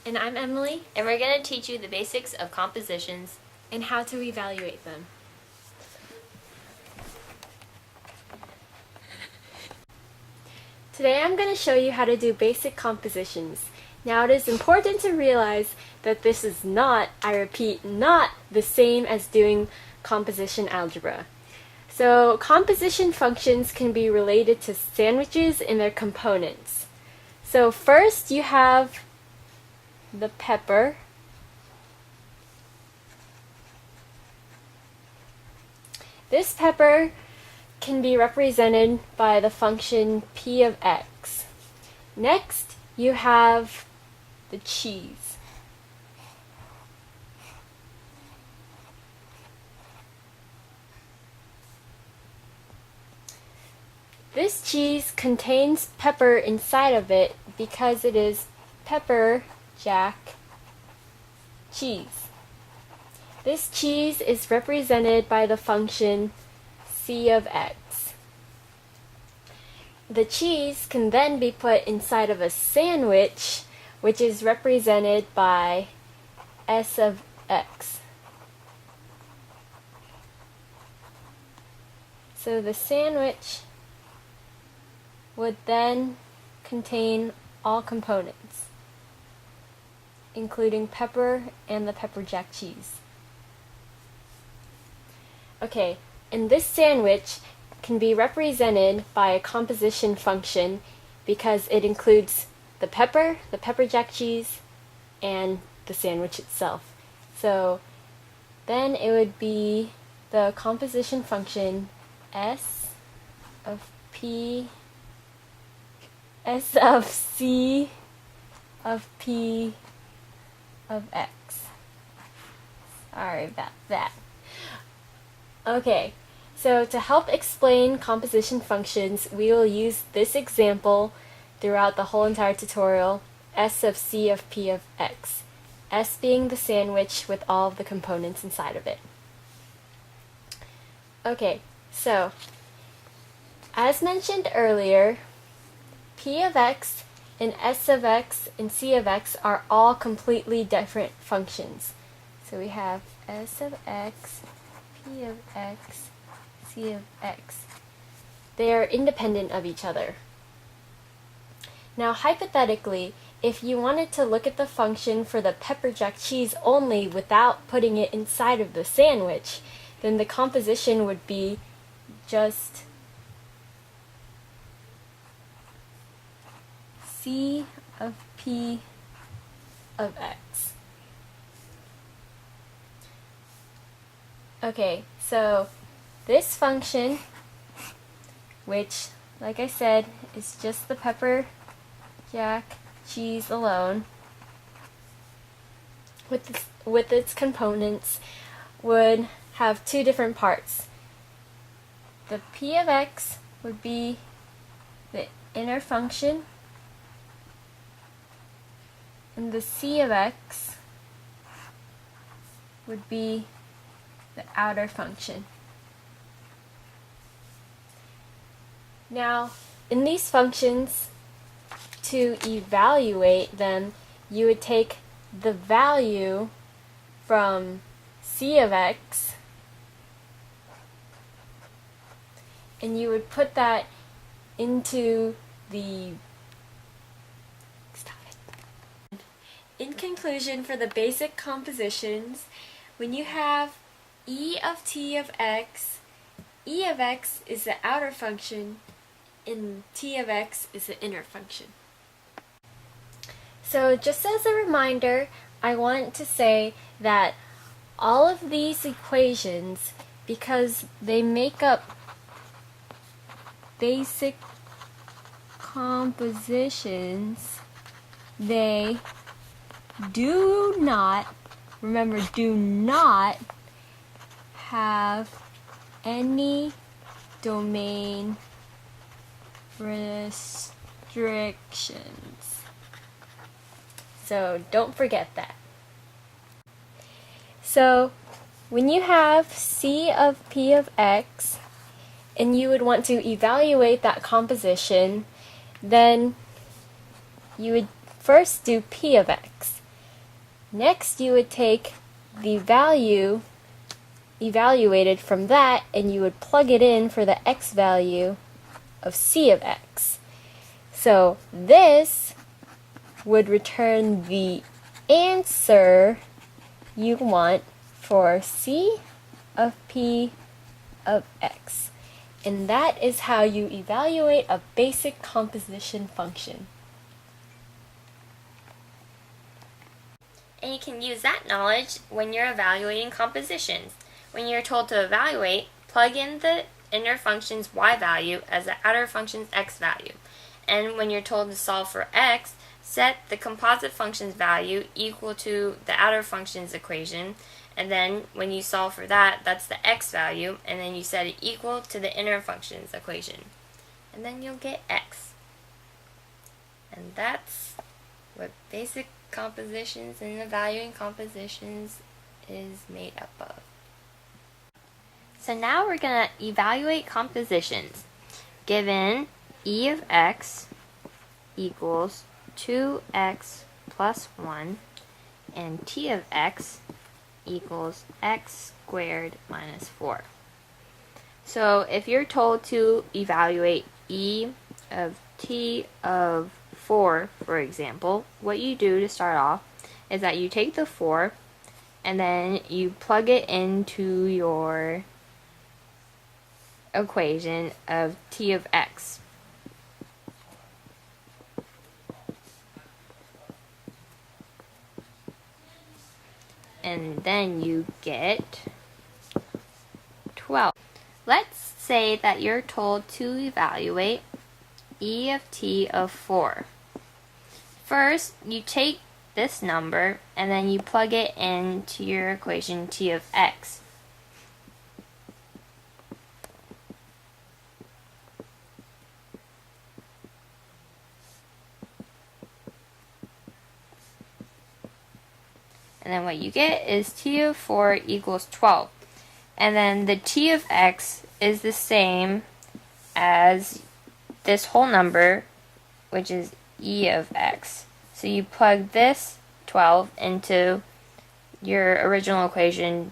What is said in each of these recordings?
And I'm Emily, And we're going to teach you the basics of compositions and how to evaluate them. Today I'm going to show you how to do basic compositions. Now it is important to realize that this is not, I repeat, not the same as doing composition algebra. So composition functions can be related to sandwiches and their components. So first you have the pepper. This pepper can be represented by the function p of x. Next, you have the cheese. This cheese contains pepper inside of it because it is pepper jack cheese. This cheese is represented by the function c of x. The cheese can then be put inside of a sandwich, which is represented by s of x. So the sandwich would then contain all components, including pepper and the pepper jack cheese. Okay, and this sandwich can be represented by a composition function because it includes the pepper jack cheese, and the sandwich itself. So then it would be the composition function s of c of p of x. Sorry about that. Okay, so to help explain composition functions, we will use this example throughout the whole entire tutorial, s of c of p of x. S being the sandwich with all of the components inside of it. Okay, so as mentioned earlier, p of x and s of x and c of x are all completely different functions. So we have s of x, p of x, c of x. They are independent of each other. Now hypothetically, if you wanted to look at the function for the pepper jack cheese only without putting it inside of the sandwich, then the composition would be just c of p of x. Okay, so this function, which, like I said, is just the pepper jack cheese alone, with its components, would have two different parts. The p of x would be the inner function, and the c of x would be the outer function. Now, in these functions, to evaluate them, you would take the value from c of x and you would put that into the... In conclusion, for the basic compositions, when you have e of t of x, e of x is the outer function and t of x is the inner function. So just as a reminder, I want to say that all of these equations, because they make up basic compositions, they do not, remember, do not have any domain restrictions. So don't forget that. So when you have c of p of x and you would want to evaluate that composition, then you would first do p of x. Next, you would take the value evaluated from that and you would plug it in for the x value of c of x. So this would return the answer you want for c of p of x. And that is how you evaluate a basic composition function. And you can use that knowledge when you're evaluating compositions. When you're told to evaluate, plug in the inner function's y value as the outer function's x value. And when you're told to solve for x, set the composite function's value equal to the outer function's equation. And then when you solve for that, that's the x value, and then you set it equal to the inner function's equation. And then you'll get x. And that's what basic compositions and evaluating compositions is made up of. So now we're going to evaluate compositions. Given e of x equals 2x plus 1 and t of x equals x squared minus 4. So if you're told to evaluate e of t of 4, for example, what you do to start off is that you take the 4 and then you plug it into your equation of t of x. And then you get 12. Let's say that you're told to evaluate e of t of 4. First, you take this number and then you plug it into your equation t of x. And then what you get is t of 4 equals 12. And then the t of x is the same as this whole number, which is e of x. So you plug this 12 into your original equation,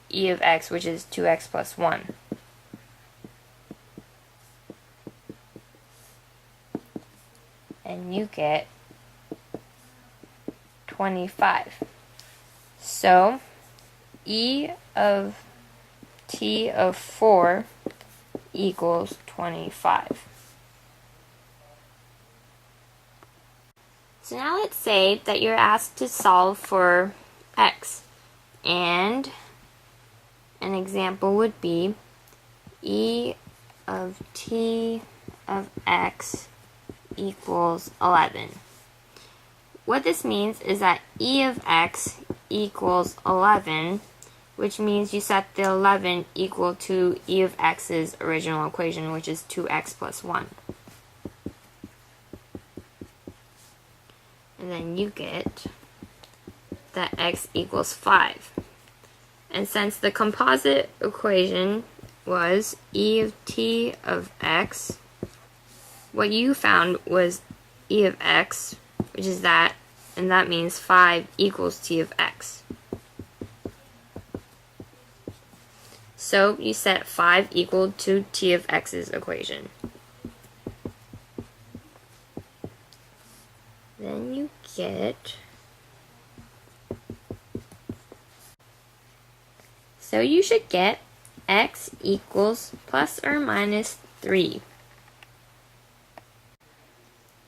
e of x, which is 2x plus 1. And you get 25. So, e of t of 4 equals 25. So now let's say that you're asked to solve for x. And an example would be e of t of x equals 11. What this means is that e of x equals 11, which means you set the 11 equal to e of x's original equation, which is 2x plus 1. And then you get that x equals 5. And since the composite equation was e of t of x, what you found was e of x, which is that, and that means 5 equals t of x. So you set 5 equal to t of x's equation. Then you get, so you should get x equals plus or minus 3.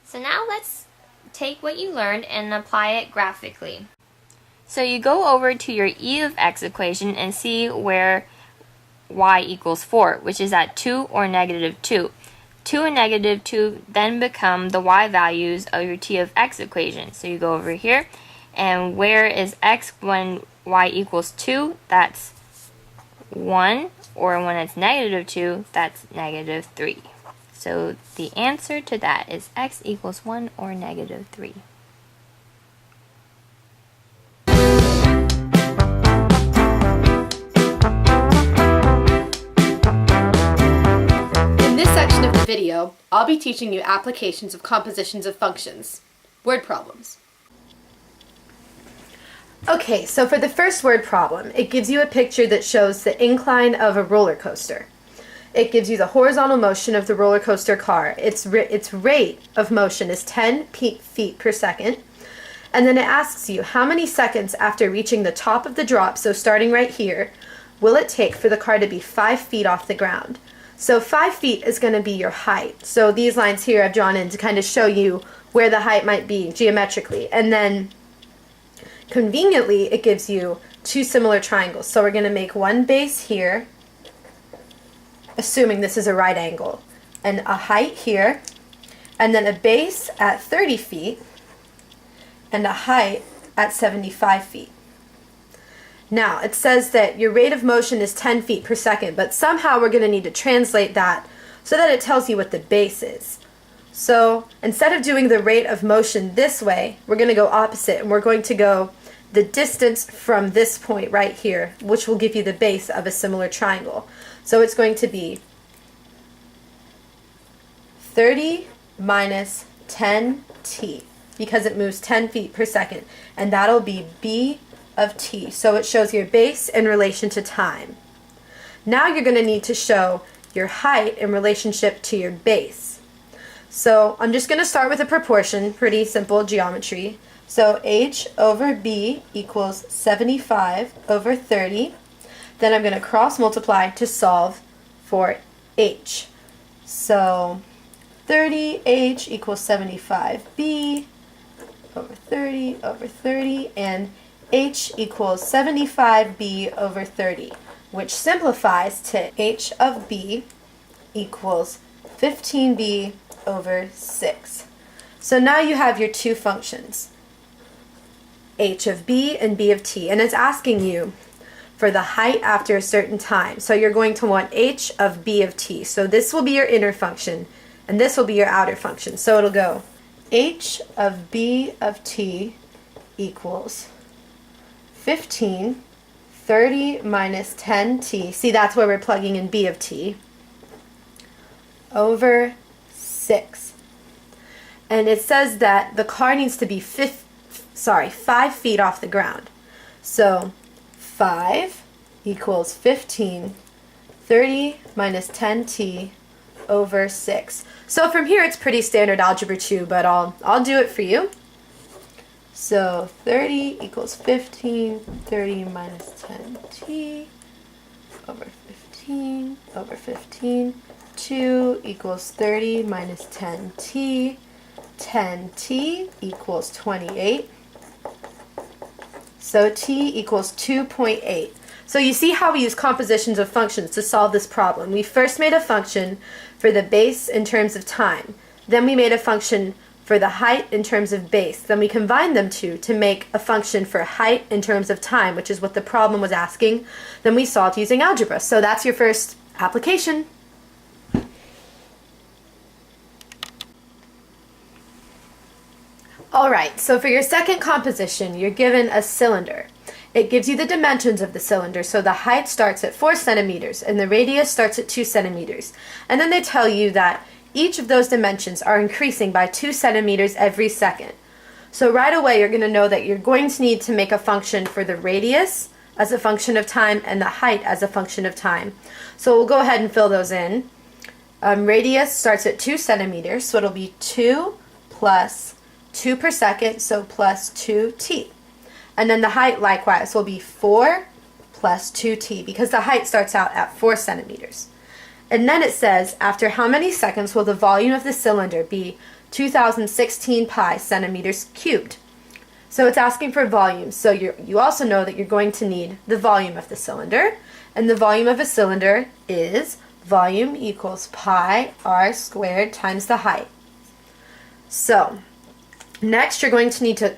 So now let's take what you learned and apply it graphically. So you go over to your e of x equation and see where y equals 4, which is at 2 or negative 2. 2 and negative 2 then become the y values of your t of x equation. So you go over here, and where is x when y equals 2? That's 1, or when it's negative 2, that's negative 3. So the answer to that is x equals 1 or negative 3. In this section of the video, I'll be teaching you applications of compositions of functions, word problems. Okay, so for the first word problem, it gives you a picture that shows the incline of a roller coaster. It gives you the horizontal motion of the roller coaster car. Its rate of motion is 10 feet per second. And then it asks you how many seconds after reaching the top of the drop, so starting right here, will it take for the car to be 5 feet off the ground? So 5 feet is going to be your height. So these lines here I've drawn in to kind of show you where the height might be geometrically. And then conveniently it gives you two similar triangles. So we're going to make one base here, assuming this is a right angle, and a height here, and then a base at 30 feet, and a height at 75 feet. Now, it says that your rate of motion is 10 feet per second, but somehow we're going to need to translate that so that it tells you what the base is. So, instead of doing the rate of motion this way, we're going to go opposite, and we're going to go the distance from this point right here, which will give you the base of a similar triangle. So it's going to be 30 minus 10t, because it moves 10 feet per second, and that'll be b of t. So it shows your base in relation to time. Now you're going to need to show your height in relationship to your base. So I'm just going to start with a proportion, pretty simple geometry. So h over b equals 75 over 30. Then I'm going to cross multiply to solve for h. So 30h equals 75b over 30, and h equals 75b over 30, which simplifies to h of b equals 15b over 6. So now you have your two functions, h of b and b of t, and it's asking you for the height after a certain time. So you're going to want h of b of t. So this will be your inner function, and this will be your outer function. So it'll go h of b of t equals 15, 30 minus 10t, see that's where we're plugging in b of t, over 6. And it says that the car needs to be 5 feet off the ground. So 5 equals 15, 30 minus 10t over 6. So from here it's pretty standard algebra 2, but I'll do it for you. So 30 equals 15, 30 minus 10t over 15 over 15. 2 equals 30 minus 10t. 10t equals 28. So t equals 2.8. So you see how we use compositions of functions to solve this problem. We first made a function for the base in terms of time. Then we made a function for the height in terms of base. Then we combined them two to make a function for height in terms of time, which is what the problem was asking. Then we solved using algebra. So that's your first application. Alright, so for your second composition, you're given a cylinder. It gives you the dimensions of the cylinder, so the height starts at 4 centimeters and the radius starts at 2 centimeters. And then they tell you that each of those dimensions are increasing by 2 centimeters every second. So right away you're going to know that you're going to need to make a function for the radius as a function of time and the height as a function of time. So we'll go ahead and fill those in. Radius starts at 2 centimeters, so it'll be 2 plus 2 per second, so plus 2t. And then the height likewise will be 4 plus 2t, because the height starts out at 4 centimeters. And then it says, after how many seconds will the volume of the cylinder be 2016 pi centimeters cubed? So it's asking for volume. So you also know that you're going to need the volume of the cylinder. And the volume of a cylinder is volume equals pi r squared times the height. So next you're going to need to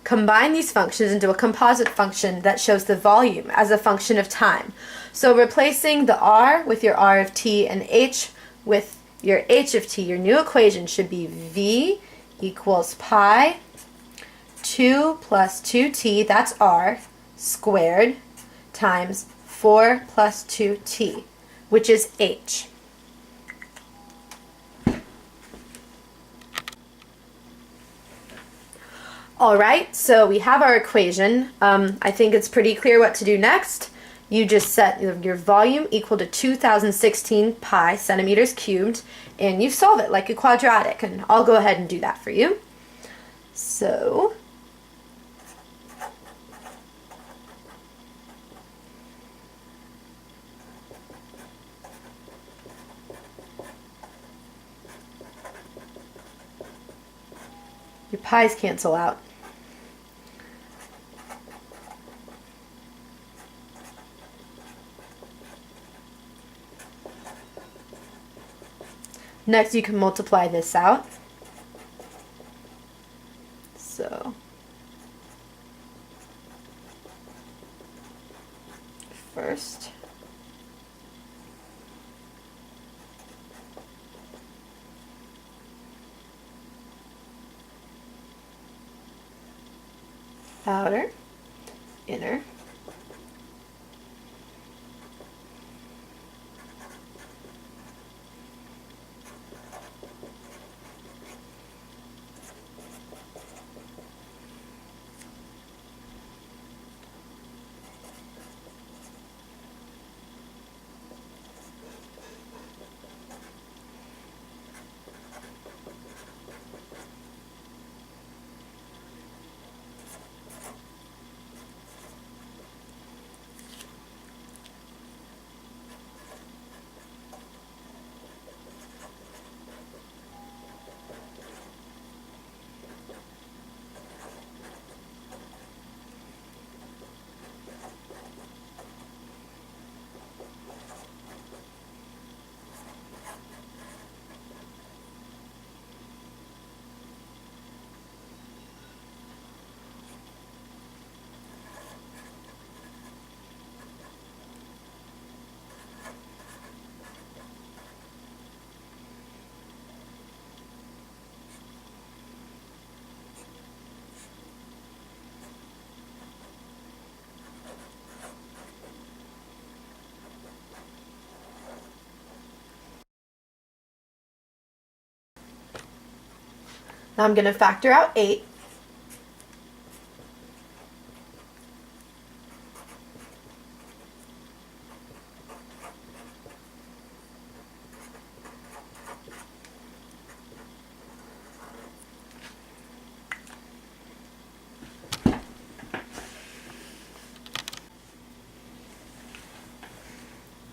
combine these functions into a composite function that shows the volume as a function of time. So replacing the r with your r of t and h with your h of t, your new equation should be v equals pi 2 plus 2t, that's r, squared, times 4 plus 2t, which is h. Alright, so we have our equation. I think it's pretty clear what to do next. You just set your volume equal to 2016 pi centimeters cubed, and you solve it like a quadratic, and I'll go ahead and do that for you. So, your pi's cancel out. Next, you can multiply this out. So, first, outer, inner, now I'm going to factor out 8.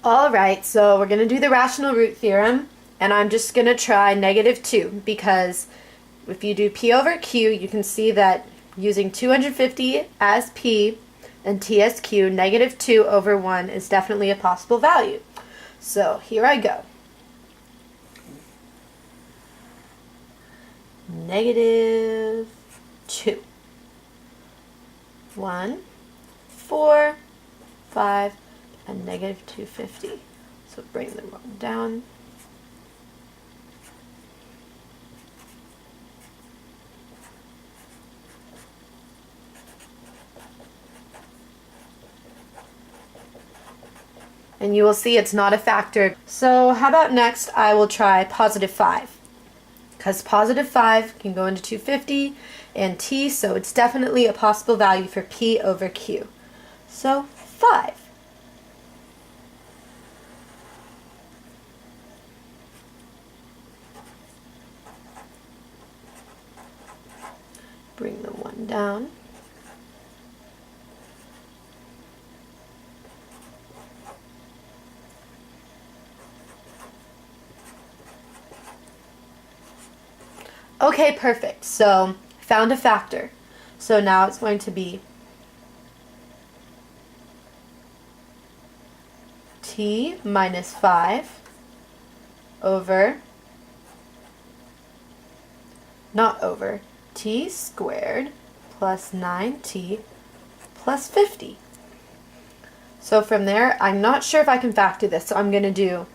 Alright, so we're going to do the rational root theorem, and I'm just going to try -2, because if you do p over q, you can see that using 250 as p and t as q, -2 over 1 is definitely a possible value. So here I go. -2. 1, 4, 5, and -250. So bring the one down. And you will see it's not a factor. So how about next I will try +5. Because +5 can go into 250 and t, so it's definitely a possible value for p over q. So 5. Bring the 1 down. Okay, perfect. So, found a factor. So now it's going to be t minus 5 over, not over, t squared plus 9t plus 50. So from there, I'm not sure if I can factor this, so I'm going to do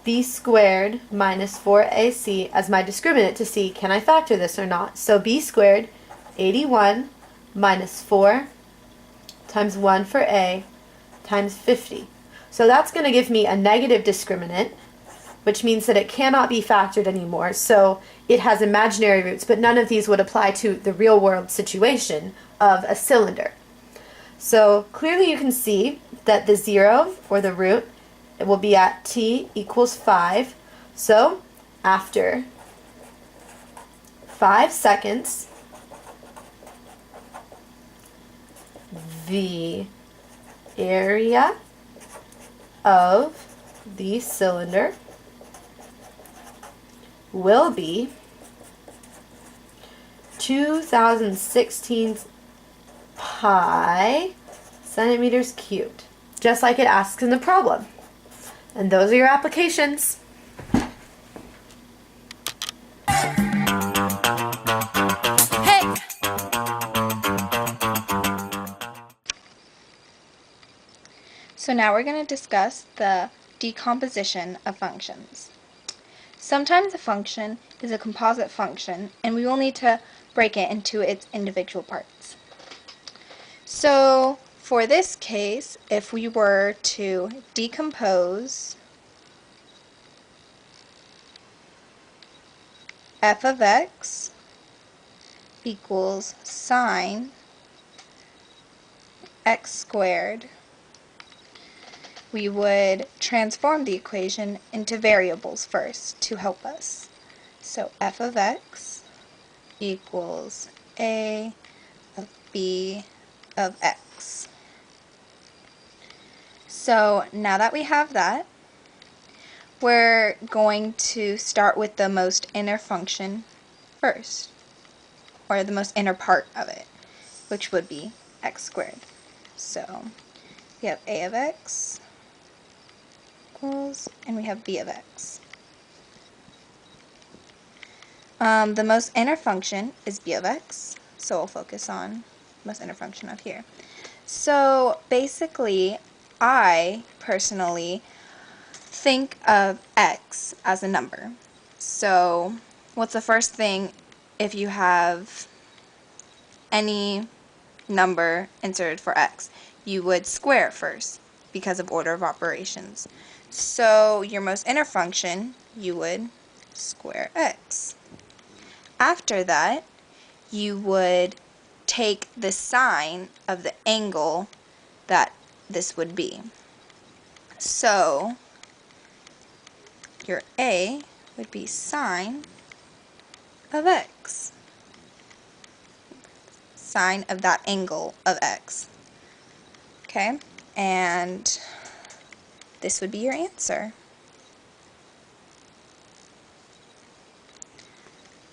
b squared minus 4ac as my discriminant to see can I factor this or not. So b squared, 81 minus 4 times 1 for a times 50. So that's going to give me a negative discriminant, which means that it cannot be factored anymore. So it has imaginary roots, but none of these would apply to the real world situation of a cylinder. So clearly you can see that the 0, or the root, it will be at t equals 5. So after 5 seconds, the area of the cylinder will be 2016 pi centimeters cubed, just like it asks in the problem. And those are your applications. Hey! So now we're going to discuss the decomposition of functions. Sometimes a function is a composite function, and we will need to break it into its individual parts. So for this case, if we were to decompose f of x equals sine x squared, we would transform the equation into variables first to help us. So f of x equals a of b of x. So now that we have that, we're going to start with the most inner function first, or the most inner part of it, which would be x squared. So we have a of x equals, and we have b of x. The most inner function is b of x, so we'll focus on the most inner function up here. So basically, I personally think of x as a number. So what's the first thing if you have any number inserted for x? You would square first because of order of operations. So your most inner function, you would square x. After that, you would take the sine of the angle that this would be. So your a would be sine of x, sine of that angle of x. Okay, and this would be your answer.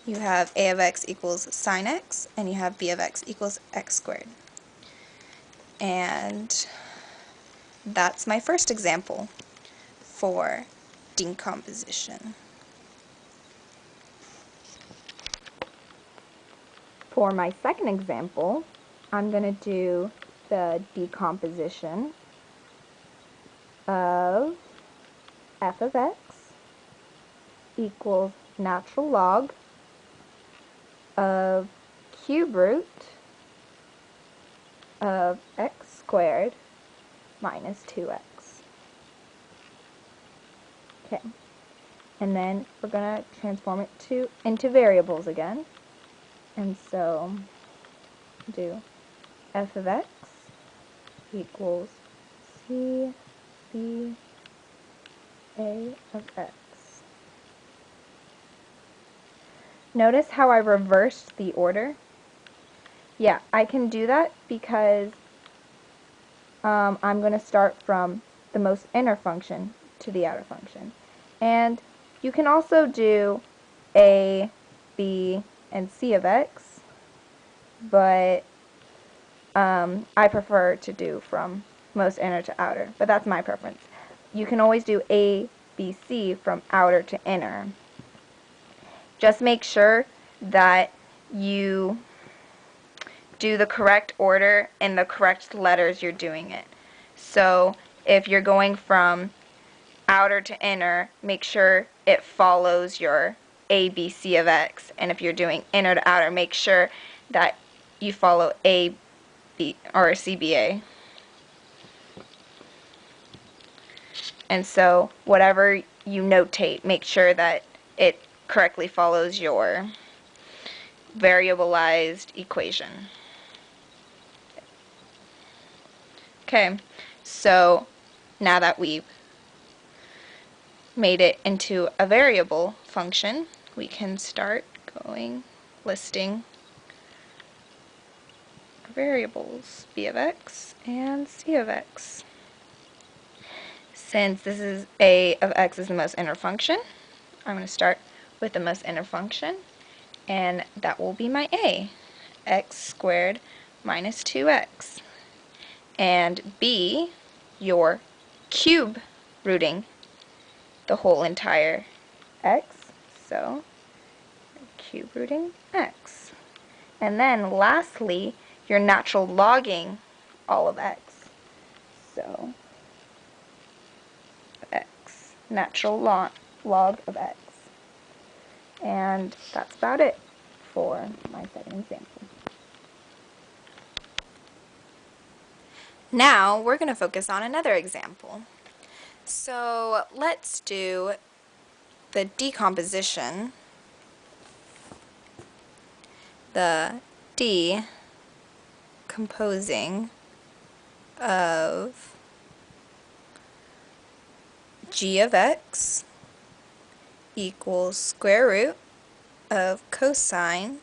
You have a of x equals sine x, and you have b of x equals x squared. And that's my first example for decomposition. For my second example, I'm going to do the decomposition of f of x equals natural log of cube root of x squared minus 2x. Okay, and then we're going to transform it into variables again. And so do f of x equals c b a of x. Notice how I reversed the order? Yeah, I can do that because I'm going to start from the most inner function to the outer function. And you can also do a, b, and c of x, but I prefer to do from most inner to outer, but that's my preference. You can always do a, b, c from outer to inner. Just make sure that you do the correct order and the correct letters you're doing it. So if you're going from outer to inner, make sure it follows your a, b, c of x. And if you're doing inner to outer, make sure that you follow a, b, or c, b, a. And so whatever you notate, make sure that it correctly follows your variabilized equation. Okay, so now that we've made it into a variable function, we can start listing our variables, b of x and c of x. Since this is a of x is the most inner function, I'm going to start with the most inner function, and that will be my a, x squared minus 2x. And b, your cube rooting the whole entire x, so cube rooting x. And then lastly, you're natural logging all of x. So x, natural log of x. And that's about it for my second example. Now we're going to focus on another example. So let's do the decomposition, the decomposing of g of x equals square root of cosine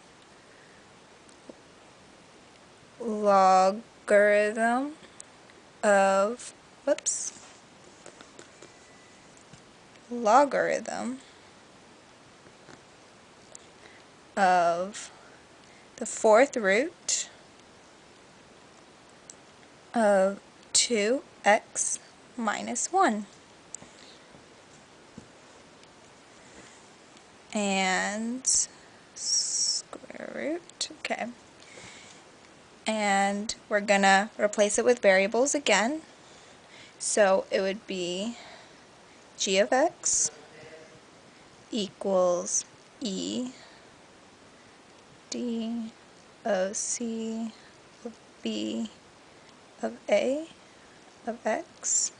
logarithm of, logarithm of the fourth root of 2x minus 1. And square root, okay. And we're gonna replace it with variables again. So it would be g of x equals e d of c of b of a of x.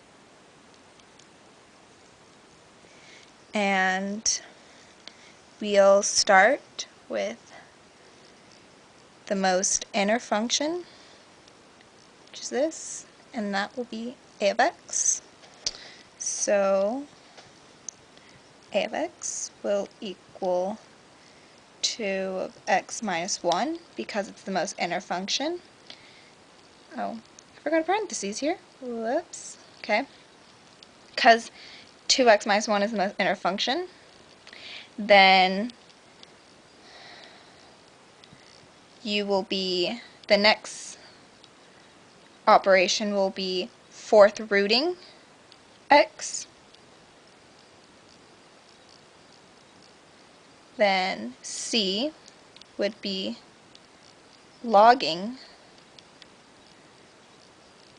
And we'll start with the most inner function, which is this, and that will be a of x. So a of x will equal 2 of x minus 1 because it's the most inner function. Oh, I forgot a parentheses here. Whoops. Okay. Because 2x minus 1 is the most inner function, then the next operation will be fourth rooting x. Then c would be logging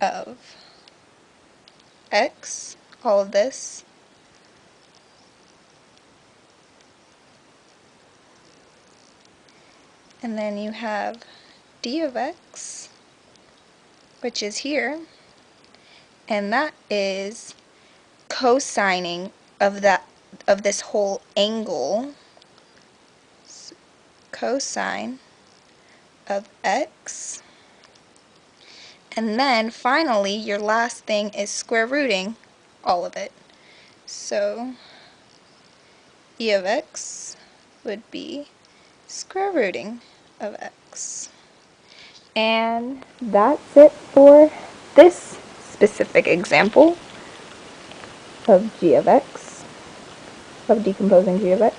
of x, all of this. And then you have d of x, which is here, and that is cosining of this whole angle. So cosine of x. And then finally, your last thing is square rooting all of it. So e of x would be square rooting of x. And that's it for this specific example of g of x, of decomposing g of x.